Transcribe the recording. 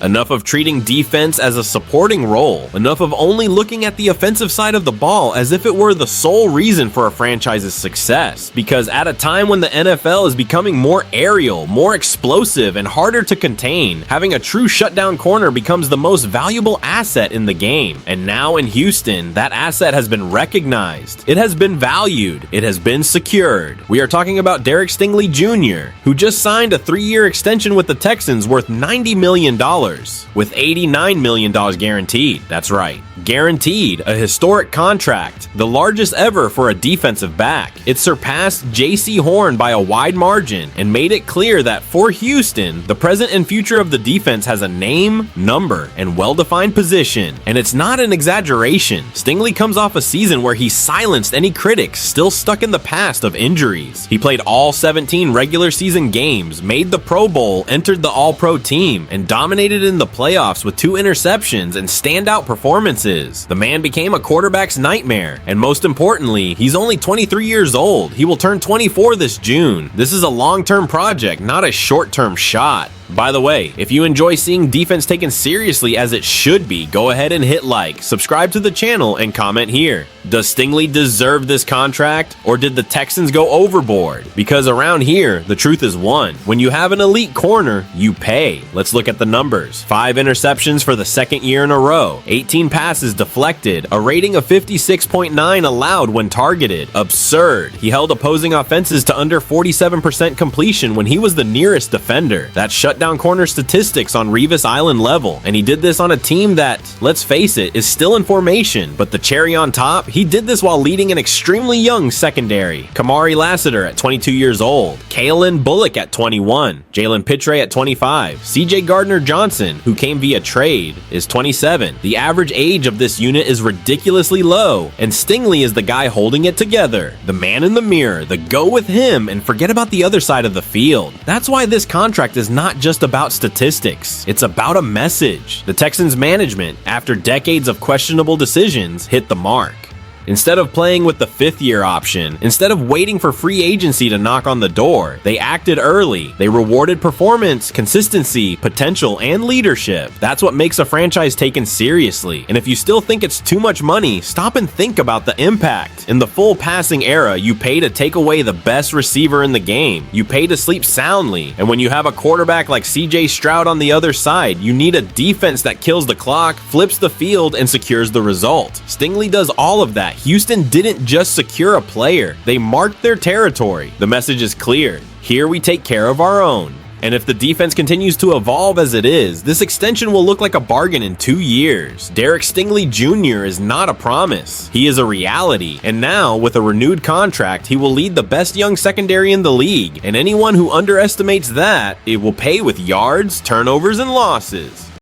Enough of treating defense as a supporting role. Enough of only looking at the offensive side of the ball as if it were the sole reason for a franchise's success. Because at a time when the NFL is becoming more aerial, more explosive, and harder to contain, having a true shutdown corner becomes the most valuable asset in the game. And now in Houston, that asset has been recognized. It has been valued. It has been secured. We are talking about Derek Stingley Jr., who just signed a 3-year extension with the Texans worth $90 million, with $89 million guaranteed. That's right. Guaranteed, a historic contract, the largest ever for a defensive back. It surpassed J.C. Horn by a wide margin and made it clear that for Houston, the present and future of the defense has a name, number, and well-defined position. And it's not an exaggeration. Stingley comes off a season where he silenced any critics still stuck in the past of injuries. He played all 17 regular season games, made the Pro Bowl, entered the All-Pro team, and dominated in the playoffs with 2 interceptions and standout performances. The man became a quarterback's nightmare, and most importantly, he's only 23 years old. He will turn 24 this June. This is a long-term project, not a short-term shot. By the way, if you enjoy seeing defense taken seriously as it should be, go ahead and hit like, subscribe to the channel, and comment here. Does Stingley deserve this contract, or did the Texans go overboard? Because around here, the truth is one. When you have an elite corner, you pay. Let's look at the numbers. 5 interceptions for the second year in a row, 18 passes deflected, a rating of 56.9 allowed when targeted. Absurd. He held opposing offenses to under 47% completion when he was the nearest defender. That shut down corner statistics on Revis Island level, and he did this on a team that, let's face it, is still in formation. But the cherry on top, he did this while leading an extremely young secondary. Kamari Lassiter at 22 years old, Kalen Bullock at 21, Jalen Pitre at 25, CJ Gardner-Johnson, who came via trade, is 27. The average age of this unit is ridiculously low, and Stingley is the guy holding it together, the man in the mirror, the go with him, and forget about the other side of the field. That's why this contract is not just about statistics. It's about a message. The Texans management, after decades of questionable decisions, hit the mark. Instead of playing with the 5th-year option, instead of waiting for free agency to knock on the door, they acted early. They rewarded performance, consistency, potential, and leadership. That's what makes a franchise taken seriously. And if you still think it's too much money, stop and think about the impact. In the full passing era, you pay to take away the best receiver in the game. You pay to sleep soundly. And when you have a quarterback like CJ Stroud on the other side, you need a defense that kills the clock, flips the field, and secures the result. Stingley does all of that. Houston didn't just secure a player, they marked their territory. The message is clear. Here we take care of our own. And if the defense continues to evolve as it is, this extension will look like a bargain in 2 years. Derek Stingley Jr. is not a promise. He is a reality. And now, with a renewed contract, he will lead the best young secondary in the league. And anyone who underestimates that, it will pay with yards, turnovers, and losses.